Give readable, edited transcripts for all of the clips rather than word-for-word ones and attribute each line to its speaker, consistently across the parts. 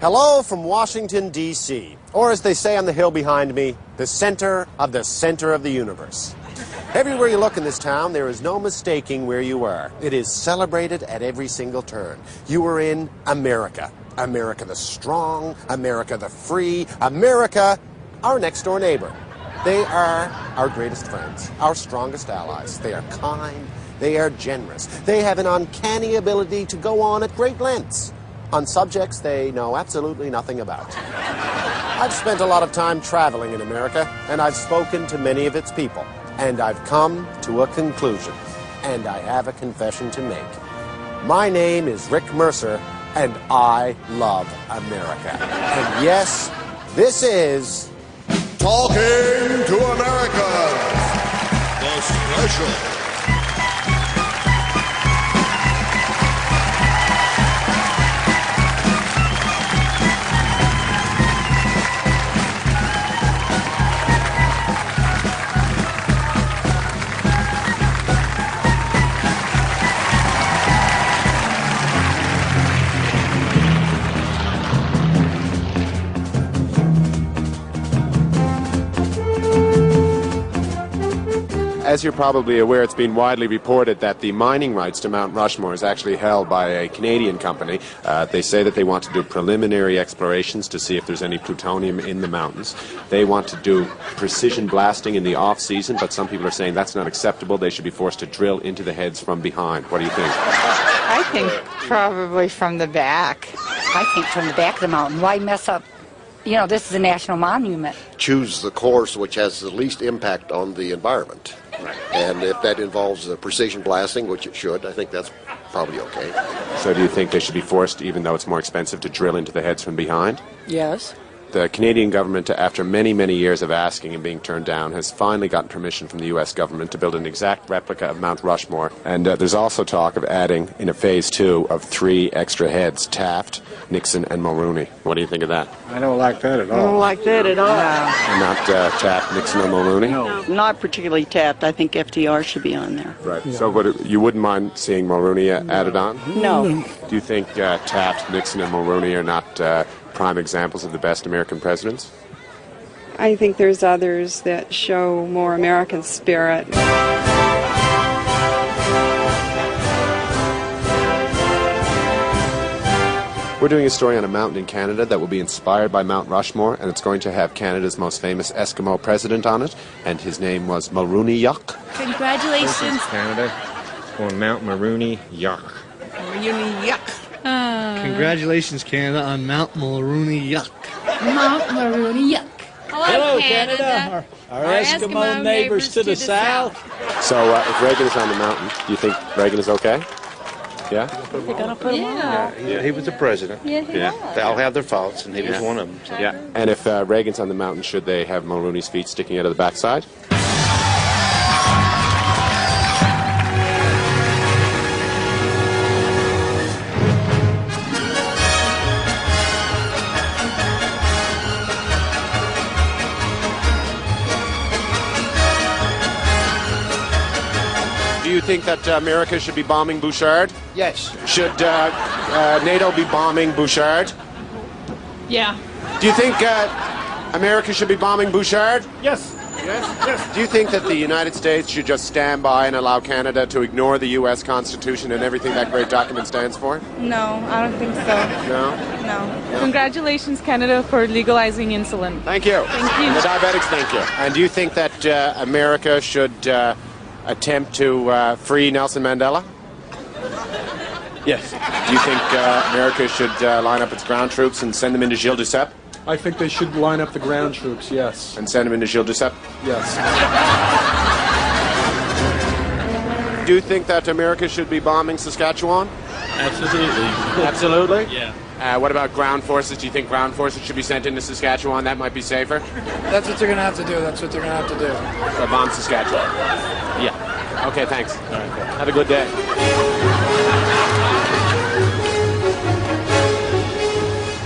Speaker 1: Hello from Washington, D.C., or as they say on the hill behind me, the center of the universe. Everywhere you look in this town, there is no mistaking where you are. It is celebrated at every single turn. You are in America. America the strong, America the free, America, our next-door neighbor. They are our greatest friends, our strongest allies. They are kind, they are generous. They have an uncanny ability to go on at great lengths on subjects they know absolutely nothing about. I've spent a lot of time traveling in America, and I've spoken to many of its people, and I've come to a conclusion, and I have a confession to make. My name is Rick Mercer, and I love America. And yes, this is
Speaker 2: Talking to America, the special.
Speaker 1: As you're probably aware, it's been widely reported that the mining rights to Mount Rushmore is actually held by a Canadian company. They say that they want to do preliminary explorations to see if there's any plutonium in the mountains. They want to do precision blasting in the off-season, but some people are saying that's not acceptable. They should be forced to drill into the heads from behind. What do you think?
Speaker 3: I think probably from the back.
Speaker 4: I think from the back of the mountain. Why mess up? You know, this is a national monument.
Speaker 5: Choose the course which has the least impact on the environment. Right. And if that involves precision blasting, which it should, I think that's probably okay.
Speaker 1: So do you think they should be forced, even though it's more expensive, to drill into the heads from behind?
Speaker 3: Yes.
Speaker 1: The Canadian government, after many, many years of asking and being turned down, has finally gotten permission from the U.S. government to build an exact replica of Mount Rushmore. And there's also talk of adding, in a phase 2, of 3 extra heads, Taft, Nixon, and Mulrooney. What do you think of that?
Speaker 6: I don't like that at all.
Speaker 3: I don't like that at all.
Speaker 1: And not Taft, Nixon, or Mulrooney?
Speaker 3: No, not particularly Taft. I think FDR should be on there.
Speaker 1: Right. Yeah. So you wouldn't mind seeing Mulrooney added on?
Speaker 3: No.
Speaker 1: Do you think Taft, Nixon, and Mulrooney are not prime examples of the best American presidents?
Speaker 7: I think there's others that show more American spirit.
Speaker 1: We're doing a story on a mountain in Canada that will be inspired by Mount Rushmore, and it's going to have Canada's most famous Eskimo president on it, and his name was Mulrooney Yuck.
Speaker 8: Congratulations.
Speaker 6: Canada on Mount Mulrooney Yuck.
Speaker 3: Mulrooney Yuck.
Speaker 9: Congratulations, Canada, on Mount Mulrooney Yuck.
Speaker 8: Mount Mulrooney Yuck.
Speaker 9: Hello, Canada. Our Eskimo neighbors to the south.
Speaker 1: So if Reagan is on the mountain, do you think Reagan is okay? Yeah?
Speaker 3: They're going to put him on.
Speaker 6: Yeah, he was the president.
Speaker 8: Yeah, he was.
Speaker 6: They all have their faults, and he was one of them. So.
Speaker 1: Yeah. And if Reagan's on the mountain, should they have Mulrooney's feet sticking out of the backside? Do you think that America should be bombing Bouchard?
Speaker 9: Yes.
Speaker 1: Should NATO be bombing Bouchard?
Speaker 8: Yeah.
Speaker 1: Do you think America should be bombing Bouchard?
Speaker 9: Yes.
Speaker 1: Yes. Do you think that the United States should just stand by and allow Canada to ignore the U.S. Constitution and everything that great document stands for?
Speaker 10: No, I don't think so.
Speaker 1: No?
Speaker 10: No. Congratulations, Canada, for legalizing insulin.
Speaker 1: Thank you.
Speaker 10: Thank you.
Speaker 1: And the diabetics, thank you. And do you think that America should attempt to free Nelson Mandela?
Speaker 9: Yes.
Speaker 1: Do you think America should line up its ground troops and send them into Gilles Duceppe?
Speaker 11: I think they should line up the ground troops, yes.
Speaker 1: And send them into Gilles Duceppe?
Speaker 11: Yes.
Speaker 1: Do you think that America should be bombing Saskatchewan?
Speaker 9: Absolutely.
Speaker 1: Absolutely?
Speaker 9: Yeah.
Speaker 1: What about ground forces? Do you think ground forces should be sent into Saskatchewan? That might be safer?
Speaker 11: That's what they're going to have to do. That's what they're going to have to do.
Speaker 1: So bomb Saskatchewan? Yeah. Okay, thanks.
Speaker 9: All right, good.
Speaker 1: Have a good day.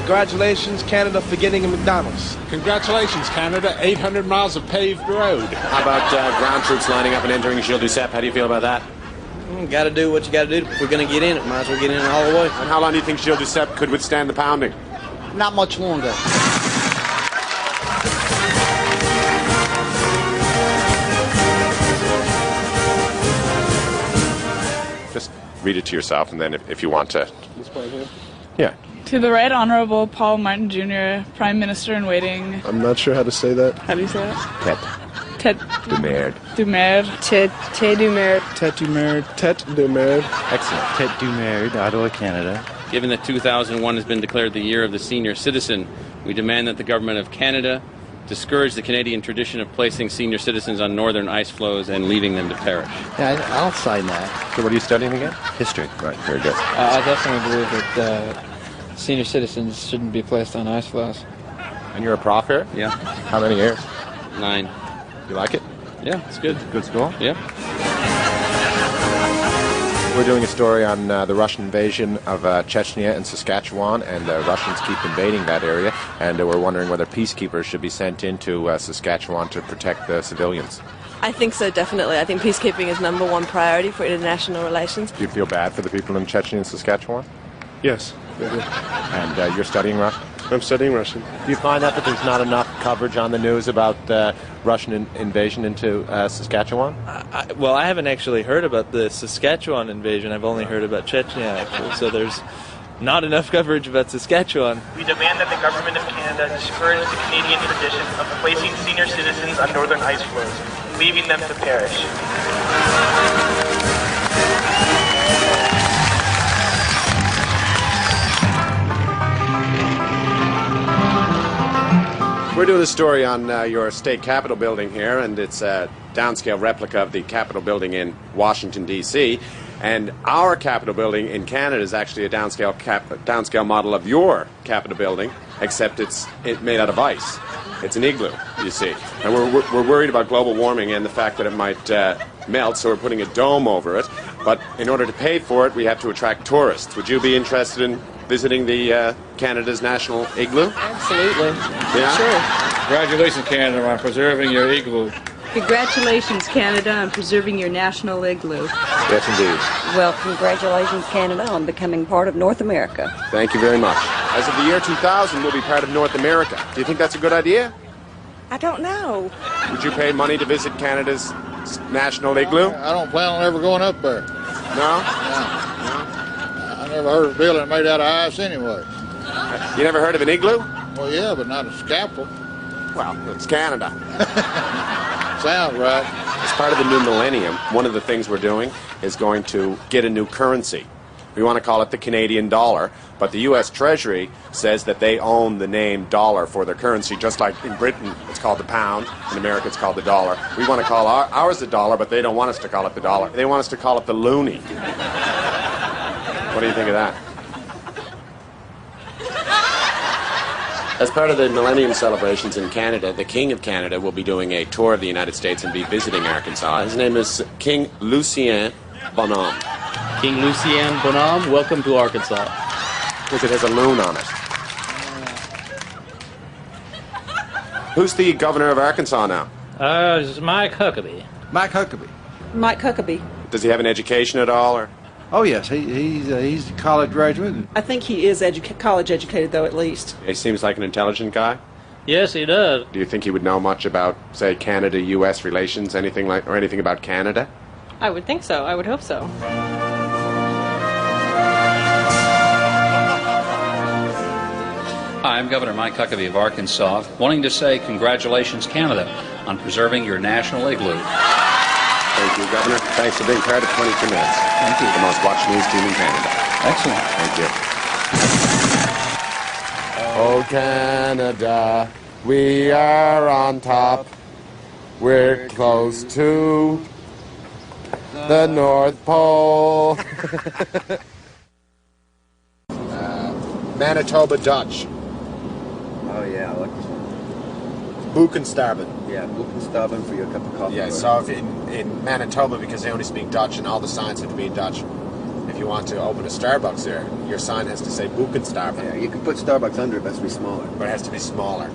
Speaker 9: Congratulations, Canada, for getting a McDonald's.
Speaker 6: Congratulations, Canada. 800 miles of paved road.
Speaker 1: How about ground troops lining up and entering Gilles Duceppe? How do you feel about that?
Speaker 12: Got to do what you got to do. If we're going to get in it, might as well get in it all the way.
Speaker 1: And how long do you think Gilles Duceppe could withstand the pounding?
Speaker 12: not much longer.
Speaker 1: Just read it to yourself, and then if you want to. Yeah.
Speaker 10: To the Right Honorable Paul Martin Jr., Prime Minister in Waiting.
Speaker 11: I'm not sure how to say that.
Speaker 10: How do you say that?
Speaker 1: Tet
Speaker 10: Ted
Speaker 1: Dumerd.
Speaker 10: Dumerd.
Speaker 7: Ted Dumerd.
Speaker 11: Tet Dumerd. Tet Dumerd.
Speaker 13: Excellent. Tet Dumerd, Ottawa, Canada.
Speaker 14: Given that 2001 has been declared the year of the senior citizen, we demand that the Government of Canada discourage the Canadian tradition of placing senior citizens on northern ice floes and leaving them to perish.
Speaker 12: Yeah, I'll sign that.
Speaker 1: So what are you studying again?
Speaker 13: History.
Speaker 1: Right, very good.
Speaker 15: I definitely believe that senior citizens shouldn't be placed on ice floes.
Speaker 1: And you're a prof here?
Speaker 14: Yeah.
Speaker 1: How many years?
Speaker 14: 9.
Speaker 1: You like it?
Speaker 14: Yeah, it's good.
Speaker 1: Good school?
Speaker 14: Yeah.
Speaker 1: We're doing a story on the Russian invasion of Chechnya and Saskatchewan, and the Russians keep invading that area, and we're wondering whether peacekeepers should be sent into Saskatchewan to protect the civilians.
Speaker 16: I think so, definitely. I think peacekeeping is number one priority for international relations.
Speaker 1: Do you feel bad for the people in Chechnya and Saskatchewan?
Speaker 11: Yes.
Speaker 1: And you're studying Russian?
Speaker 11: I'm studying Russian.
Speaker 1: Do you find that there's not enough coverage on the news about Russian invasion into Saskatchewan?
Speaker 17: Well, I haven't actually heard about the Saskatchewan invasion. I've only heard about Chechnya, actually. So there's not enough coverage about Saskatchewan.
Speaker 18: We demand that the Government of Canada discourage the Canadian tradition of placing senior citizens on northern ice floes, leaving them to perish.
Speaker 1: We're doing a story on your state capitol building here, and it's a downscale replica of the Capitol building in Washington, D.C. And our Capitol building in Canada is actually a downscale model of your Capitol building, except it's made out of ice. It's an igloo, you see. And we're worried about global warming and the fact that it might melt, so we're putting a dome over it. But in order to pay for it, we have to attract tourists. Would you be interested in visiting the Canada's national igloo?
Speaker 15: Absolutely.
Speaker 1: Yeah?
Speaker 15: Sure.
Speaker 19: Congratulations, Canada, on preserving your igloo.
Speaker 20: Congratulations, Canada, on preserving your national igloo.
Speaker 1: Yes, indeed.
Speaker 21: Well, congratulations, Canada, on becoming part of North America.
Speaker 1: Thank you very much. As of the year 2000, we'll be part of North America. Do you think that's a good idea?
Speaker 16: I don't know.
Speaker 1: Would you pay money to visit Canada's national igloo?
Speaker 19: I don't plan on ever going up there.
Speaker 1: No?
Speaker 19: I never heard of a building made out of ice anyway.
Speaker 1: You never heard of an igloo?
Speaker 19: Well, yeah, but not a scalpel.
Speaker 1: Well, it's Canada.
Speaker 19: Sounds right.
Speaker 1: As part of the new millennium, one of the things we're doing is going to get a new currency. We want to call it the Canadian dollar, but the U.S. Treasury says that they own the name dollar for their currency, just like in Britain it's called the pound, in America it's called the dollar. We want to call ours the dollar, but they don't want us to call it the dollar. They want us to call it the loonie. What do you think of that? As part of the Millennium celebrations in Canada, the King of Canada will be doing a tour of the United States and be visiting Arkansas. His name is King Lucien Bonhomme.
Speaker 22: King Lucien Bonhomme, welcome to Arkansas.
Speaker 1: Because it has a loon on it. Who's the governor of Arkansas now?
Speaker 22: It's Mike Huckabee.
Speaker 12: Mike Huckabee.
Speaker 20: Mike Huckabee.
Speaker 1: Does he have an education at all, or?
Speaker 12: Oh yes, he's a college graduate.
Speaker 20: I think he is college educated, though, at least.
Speaker 1: He seems like an intelligent guy.
Speaker 22: Yes, he does.
Speaker 1: Do you think he would know much about, say, Canada-U.S. relations, anything about Canada?
Speaker 10: I would think so. I would hope so.
Speaker 23: Hi, I'm Governor Mike Huckabee of Arkansas, wanting to say congratulations, Canada, on preserving your national igloo.
Speaker 1: Thank you, Governor. Thanks for being part of 22 Minutes.
Speaker 23: Thank you.
Speaker 1: The most watched news team in Canada.
Speaker 23: Excellent.
Speaker 1: Thank you. Oh, Canada, we are on top. We're close to the North Pole. Manitoba Dutch.
Speaker 24: Oh, yeah, I like this one.
Speaker 1: Buchenstaben.
Speaker 24: Yeah, Buchenstaben for your cup of coffee.
Speaker 1: Yeah, so if in Manitoba, because they only speak Dutch and all the signs have to be in Dutch, if you want to open a Starbucks there, your sign has to say Buchenstaben.
Speaker 24: Yeah, you can put Starbucks under it, but it has to be smaller.
Speaker 1: But it has to be smaller.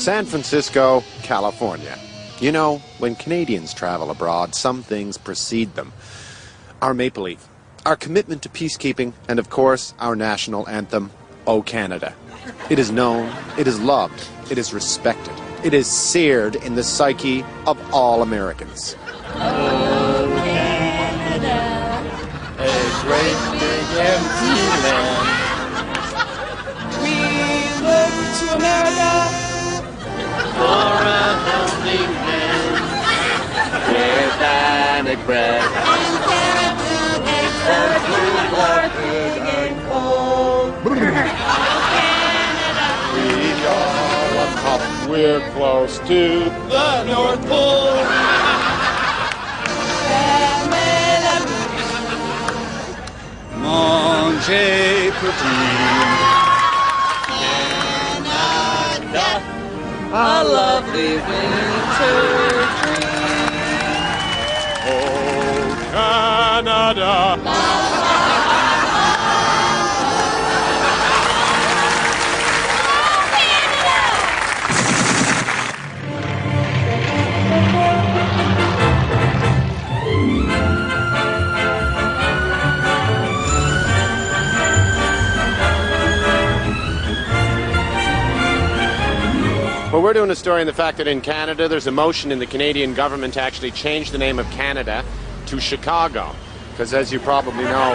Speaker 1: San Francisco, California. You know, when Canadians travel abroad, some things precede them. Our maple leaf, our commitment to peacekeeping, and of course, our national anthem, O Canada. It is known, it is loved, it is respected. It is seared in the psyche of all Americans.
Speaker 9: Oh, Canada, a great big empty land. We look to America for a helping hand. Where panic bread and caribou eggs are good, working and cold.
Speaker 6: We're close to
Speaker 9: The North Pole. Manger protein. Canada, a lovely winter dream.
Speaker 6: Oh, Canada.
Speaker 1: Well, we're doing a story on the fact that in Canada, there's a motion in the Canadian government to actually change the name of Canada to Chicago. Because as you probably know,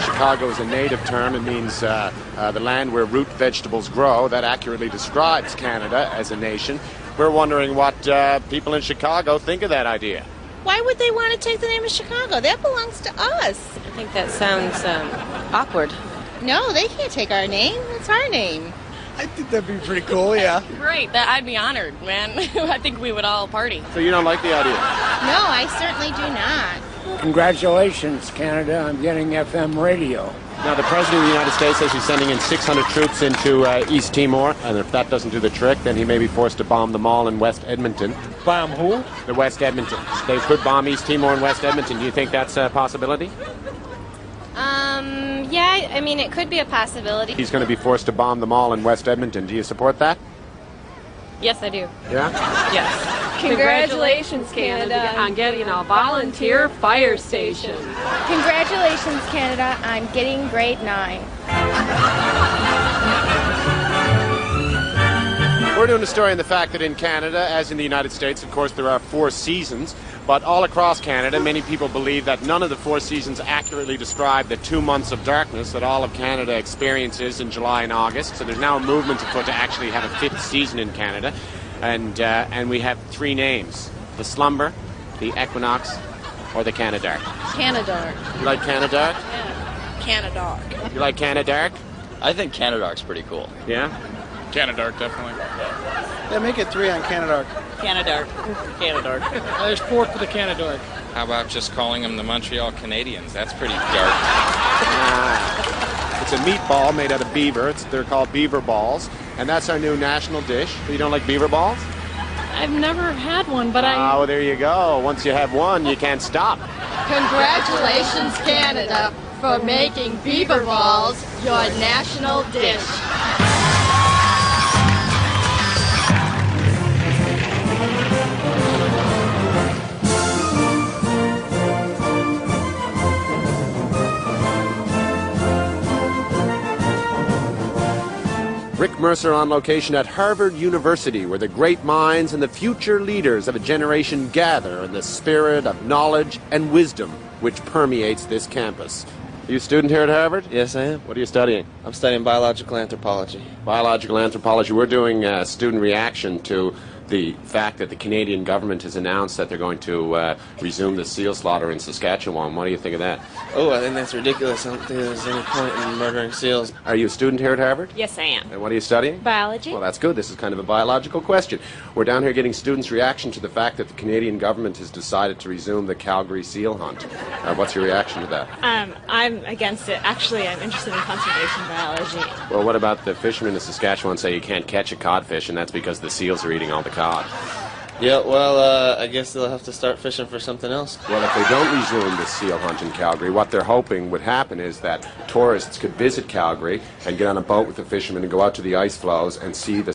Speaker 1: Chicago is a native term. It means the land where root vegetables grow. That accurately describes Canada as a nation. We're wondering what people in Chicago think of that idea.
Speaker 2: Why would they want to take the name of Chicago? That belongs to us.
Speaker 16: I think that sounds awkward.
Speaker 2: No, they can't take our name. It's our name.
Speaker 9: I think that'd be pretty cool, yeah.
Speaker 16: Great, I'd be honored, man. I think we would all party.
Speaker 1: So you don't like the idea?
Speaker 2: No, I certainly do not.
Speaker 3: Congratulations, Canada, on getting FM radio.
Speaker 1: Now, the President of the United States says he's sending in 600 troops into East Timor, and if that doesn't do the trick, then he may be forced to bomb the mall in West Edmonton.
Speaker 3: Bomb who?
Speaker 1: The West Edmonton. They could bomb East Timor and West Edmonton. Do you think that's a possibility?
Speaker 4: Yeah, I mean, it could be a possibility.
Speaker 1: He's going to be forced to bomb the mall in West Edmonton. Do you support that?
Speaker 4: Yes, I do.
Speaker 1: Yeah?
Speaker 4: Yes.
Speaker 5: Congratulations, Canada, on getting a volunteer fire station.
Speaker 4: Congratulations, Canada, on getting grade 9.
Speaker 1: We're doing a story on the fact that in Canada, as in the United States, of course, there are 4 seasons. But all across Canada, many people believe that none of the 4 seasons accurately describe the 2 months of darkness that all of Canada experiences in July and August. So there's now a movement afoot to actually have a 5th season in Canada. And we have 3 names: the Slumber, the Equinox, or the Canadark.
Speaker 16: Canadark.
Speaker 1: You like Canadark?
Speaker 16: Yeah. Canadark.
Speaker 1: You like Canadark?
Speaker 25: I think Canadark's pretty cool.
Speaker 1: Yeah?
Speaker 6: Canadark, definitely.
Speaker 9: Yeah, make it 3 on Canadark.
Speaker 16: Canadark.
Speaker 9: Canadark.
Speaker 3: There's 4 for the Canadark.
Speaker 14: How about just calling them the Montreal Canadiens? That's pretty dark.
Speaker 1: It's a meatball made out of beaver. They're called beaver balls. And that's our new national dish. You don't like beaver balls?
Speaker 8: I've never had one, but
Speaker 1: Oh, there you go. Once you have one, you can't stop.
Speaker 5: Congratulations, Canada, for making beaver balls your national dish.
Speaker 1: Rick Mercer on location at Harvard University, where the great minds and the future leaders of a generation gather in the spirit of knowledge and wisdom which permeates this campus. Are you a student here at Harvard?
Speaker 15: Yes, I am.
Speaker 1: What are you studying?
Speaker 15: I'm studying biological anthropology.
Speaker 1: Biological anthropology. We're doing a student reaction to the fact that the Canadian government has announced that they're going to resume the seal slaughter in Saskatchewan. What do you think of that?
Speaker 15: Oh, I think that's ridiculous. I don't think there's any point in murdering seals.
Speaker 1: Are you a student here at Harvard?
Speaker 4: Yes, I am.
Speaker 1: And what are you studying?
Speaker 4: Biology.
Speaker 1: Well, that's good. This is kind of a biological question. We're down here getting students' reaction to the fact that the Canadian government has decided to resume the Calgary seal hunt. What's your reaction to that?
Speaker 4: I'm against it. Actually, I'm interested in conservation biology.
Speaker 1: Well, what about the fishermen in Saskatchewan say you can't catch a codfish, and that's because the seals are eating all the cod?
Speaker 15: Yeah, well, I guess they'll have to start fishing for something else.
Speaker 1: Well, if they don't resume the seal hunt in Calgary, what they're hoping would happen is that tourists could visit Calgary and get on a boat with the fishermen and go out to the ice floes and see the